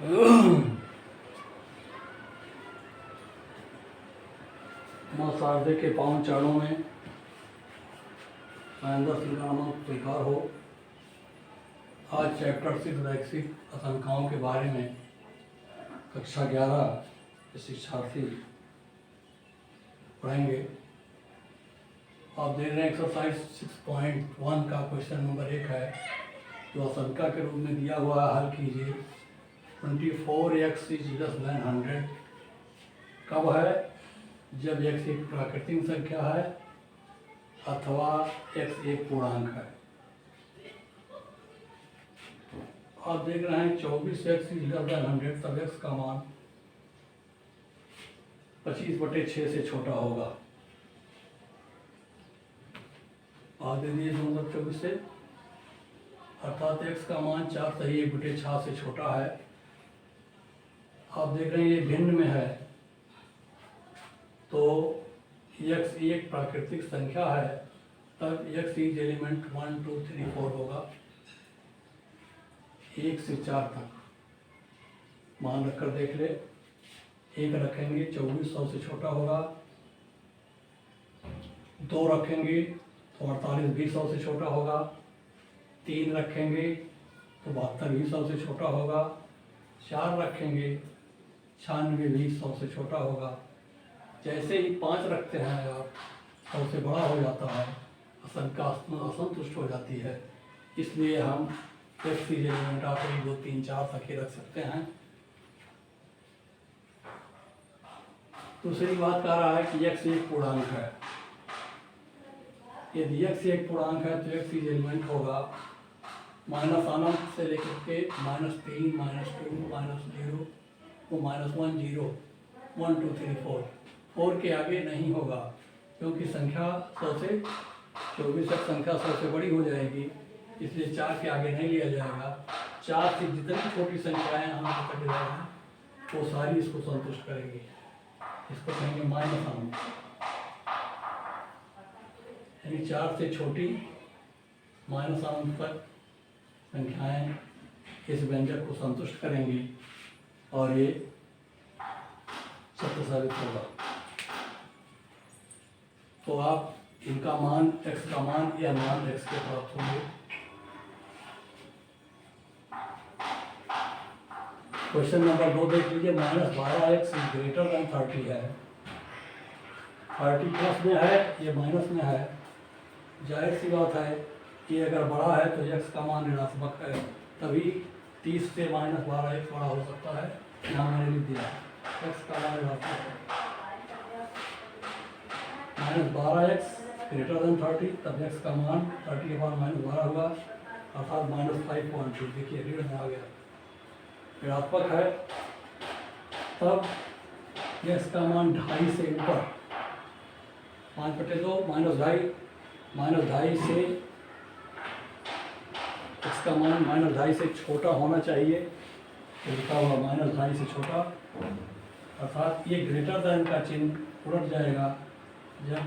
माँ शारदे के पावन चरणों में महेंद्र सिंह का नाम स्वीकार हो। आज चैप्टर 6 वैश्विक आशंकाओं के बारे में कक्षा 11 के शिक्षार्थी पढ़ेंगे। आप देख रहे हैं एक्सरसाइज 6.1 का क्वेश्चन नंबर 1 है, जो आशंका के रूप में दिया हुआ है। हल कीजिए। 24x > 100 कब है? जब x एक प्राकृतिक संख्या है अथवा x एक पूर्णांक है। आप देख रहे हैं 24x > 100, तब x का मान 25/6 से छोटा होगा। आप दे दिए 24 से, अर्थात x का मान 4/1/6 से छोटा है। आप देख रहे हैं ये भिन्न में है, तो x एक प्राकृतिक संख्या है, तब x इज एलिमेंट 1 2 3 4 होगा। 1 से 4 तक मान रखकर देख ले। 1 रखेंगे 2400 से छोटा होगा। 2 रखेंगे तो 48 भी 100 से छोटा होगा। 3 रखेंगे तो 72 भी 100 से छोटा होगा। 4 रखेंगे 96 भी 100 से छोटा होगा। जैसे ही 5 रखते हैं आप, 100 से बड़ा हो जाता है, आशंका असंतुष्ट हो जाती है। इसलिए हम x एलिमेंट आप 1 2 3 4 तक ही रख सकते हैं। दूसरी बात कह रहा है कि x एक पूर्णांक है। यदि x एक पूर्णांक है तो x एलिमेंट होगा माइनस अनंत से लेकर के -3 -2 -0 तो -1 0 1 2 3 4 4 के आगे नहीं होगा, क्योंकि संख्या 100 से 24 तक संख्या 100 से बड़ी हो जाएगी, इसलिए 4 के आगे नहीं लिया जाएगा। 4 से जितनी छोटी संख्याएं हम पकड़ रहे हैं वो सारी इसको संतुष्ट करेंगी। इसको कहेंगे माइनस अनंत, यानी 4 से छोटी माइनस अनंत तक संख्याएं इस व्यंजक को संतुष्ट करेंगी और ये सत्य साबित होगा। तो आप इनका मान x का मान या मान x के प्राप्त होंगे। क्वेश्चन नंबर 2 देख लीजिए। -12x > 30 है। 30 प्लस में है, ये माइनस में है। जाहिर सी बात है कि अगर बड़ा है तो x का मान ऋणात्मक है, तभी 30 से -12x बड़ा हो सकता है। यहाँ मैंने लिख दिया x का मान ऋणात्मक है। -12x > 30, तब x का मान 30 के बाद -12 हुआ, अर्थात -5.2। देखिए ऋण में आ गया, ऋणात्मक है। तब x का मान 2.5 से ऊपर 5/2 -2.5 से x का मान -2.5 से छोटा होना चाहिए। लिखा हुआ -2.5 से छोटा, अर्थात ये ग्रेटर देन का चिन्ह उलट जाएगा। जब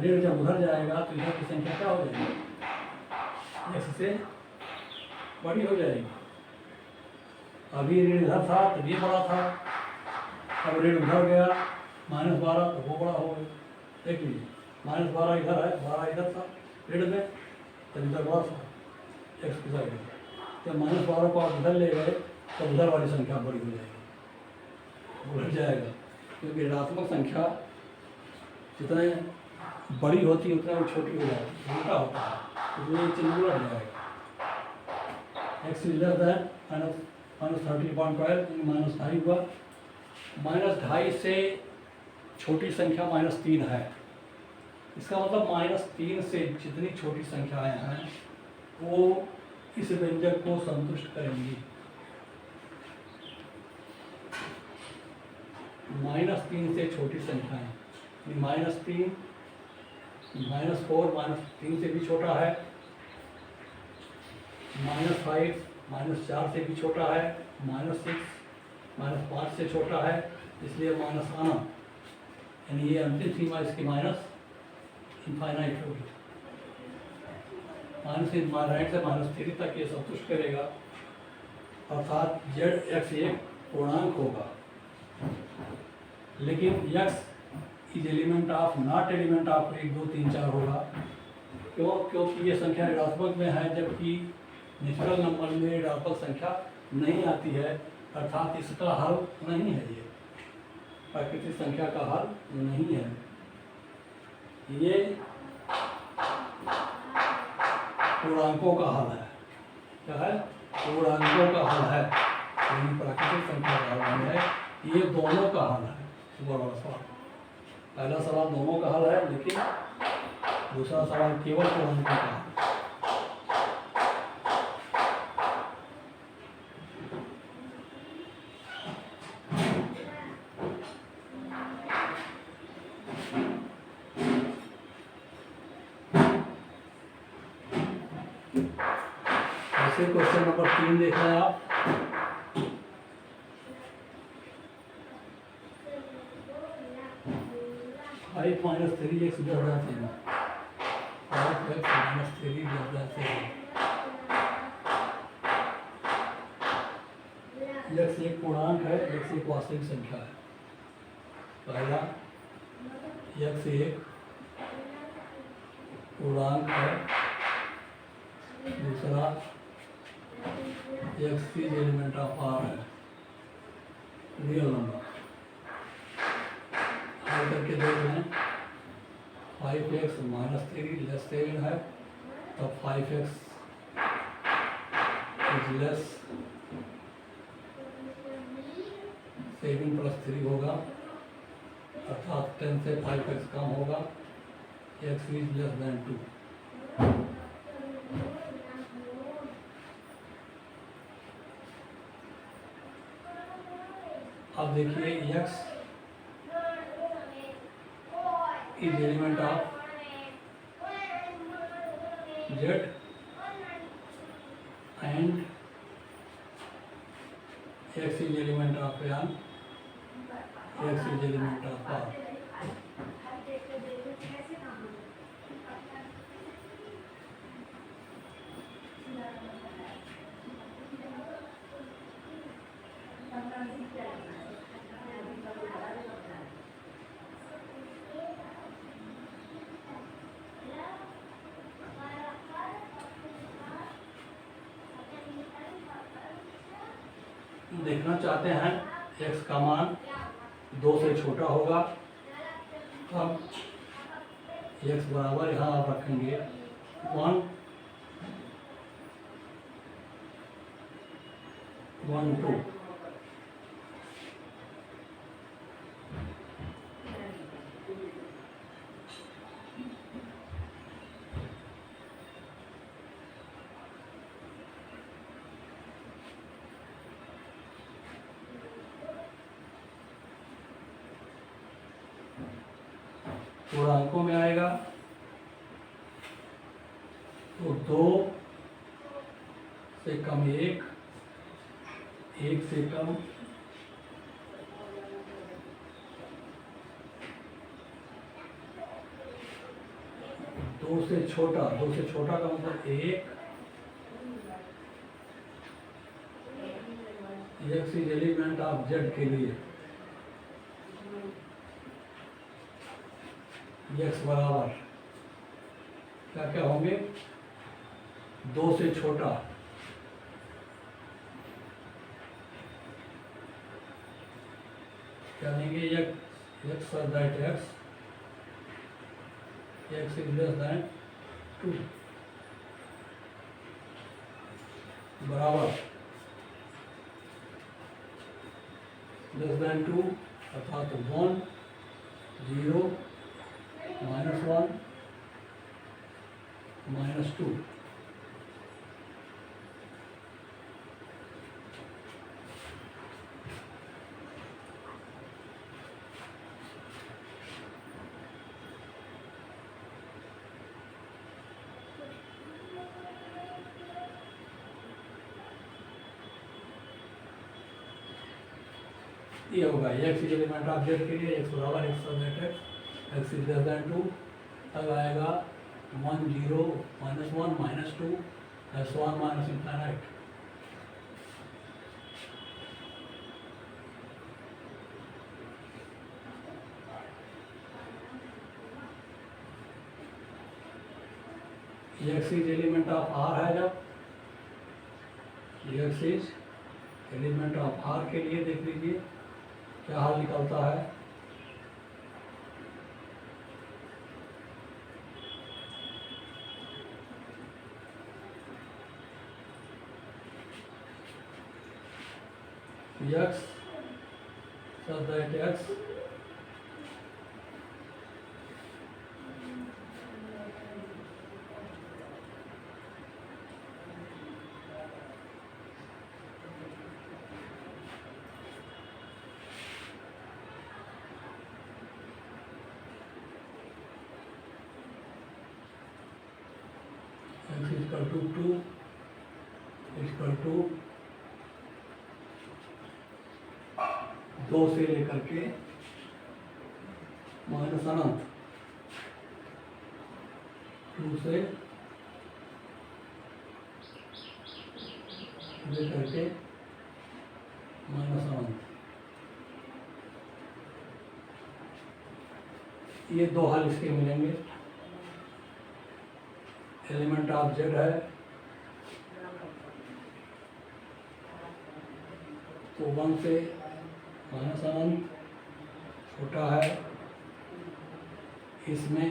ऋण जब उधर जाएगा तो इधर की संख्या क्या हो जाएगी? x से बड़ी हो जाएगी। अभी ऋण इधर था तो ये बड़ा था, अब ऋण उधर गया -12 तो वो बड़ा हो गया। देख लीजिए -12 इधर है, 12 इधर था ऋण में, तब इधर बड़ा था x की साइड में। जब -12 को आप इधर ले गए तो उधर वाली संख्या बड़ी हो जाएगी, उलट जाएगा। क्योंकि ऋणात्मक संख्या जितने बड़ी होती है उतना वो छोटी हो जाती है, उल्टा होता है, तो ये चिन्ह उलट जाएगा। x < 30.12 -2.5 हुआ। -2.5 से छोटी संख्या -3 है। इसका मतलब -3 से जितनी छोटी संख्याएं हैं वो इस व्यंजक को संतुष्ट करेंगी। -3 से छोटी संख्याएं, -3 -4 -3 से भी छोटा है, -5 -4 से भी छोटा है, -6 -5 से छोटा है, इसलिए माइनस आना, यानी ये अंतिम सीमा इसकी माइनस इनफाइनाइट होगी। -∞ से -3 तक ये संतुष्ट करेगा। अर्थात जेड एक्स एक पूर्णांक होगा, लेकिन x is element of not element of 1 2 3 4 होगा। क्यों? क्योंकि ये संख्या ऋणात्मक में है, जबकि नेचुरल नंबर में ऋणात्मक संख्या नहीं आती है, अर्थात इसका हल नहीं है, ये प्राकृतिक संख्या का हल नहीं है। ये पूर्णांकों का हल है। क्या है? पूर्णांकों का हल है, लेकिन प्राकृतिक संख्या का हल नहीं है। ये दोनों का हल है। बड़ा सवाल, पहला सवाल दोनों का हल है, लेकिन दूसरा सवाल केवल पूर्णांकों का हल है। ऐसे क्वेश्चन नंबर 3 देख रहे हैं आप। Five minus 3x greater than 5x minus 3 greater than x एक पूर्णांक है, x एक वास्तविक संख्या है। पहला x एक पूर्णांक है, दूसरा x is element of r है, रियल नंबर। हल करके देख लें। 5x माइनस 3 लेस 7 है, तब 5x इज लेस 7 प्लस 3 होगा, अर्थात 10 से 5x कम होगा। x is less than 2। अब देखिए x is element of z and x is element of n, x is element of r। देखना चाहते हैं x का मान 2 से छोटा होगा, तब x बराबर यहाँ आप रखेंगे 1 1 2। पूर्णांकों में आएगा तो 2 से कम 1, 1 से कम 2 से छोटा, 2 से छोटा का मतलब 1, x is element of z के लिए x बराबर क्या क्या होंगे? 2 से छोटा, क्या देंगे? x that x is less than 2 बराबर लेस दैन 2, अर्थात 1 0 -1 -2। ये होगा x is element of z के लिए x बराबर x इज लेस दैन 2, तब आएगा 1 0 -1 -2 +1 minus infinite. X is element of R है, जब x is element of R के लिए देख लीजिए क्या हाल निकलता है। x such that x x is equal to 2 is equal to 2 से लेकर के माइनस अनंत, 2 से लेकर के माइनस अनंत। ये दो हल इसके मिलेंगे। एलिमेंट ऑफ जेड है तो 1 से माइनस अनंत छोटा है, इसमें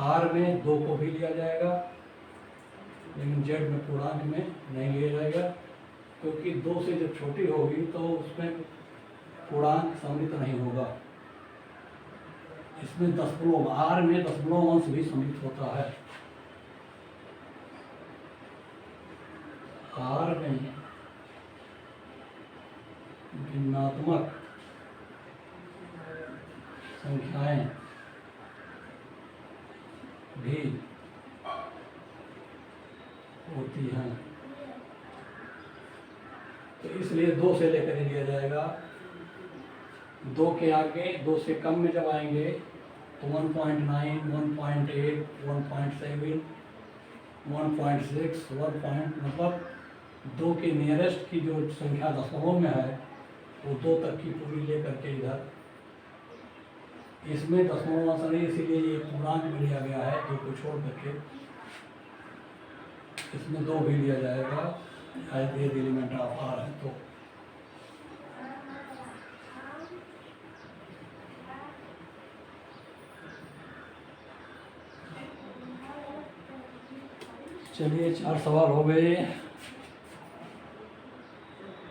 आर में 2 को भी लिया जाएगा लेकिन जेड में पूर्णांक में नहीं लिया जाएगा, क्योंकि 2 से जब छोटी होगी तो उसमें पूर्णांक सम्मिलित नहीं होगा। इसमें दशमलव, आर में दशमलव अंश भी सम्मिलित होता है। आर में भिन्नात्मक संख्याएं भी होती हैं, तो इसलिए 2 से लेकर ही लिया जाएगा। 2 के आगे 2 से कम में जब आएंगे तो 1.9, 1.8, 1.7, 1.6, 1. मतलब 2 के नियरेस्ट की जो संख्या दशमलव में है वो 2 तक की पूरी लेकर के इधर, इसमें दशमलव अंश नहीं, इसीलिए ये पूर्णांक में लिया गया है 2 को छोड़ करके। इसमें 2 भी लिया जाएगा, ये एलिमेंट ऑफ आर है तो। चलिए 4 सवाल हो गए।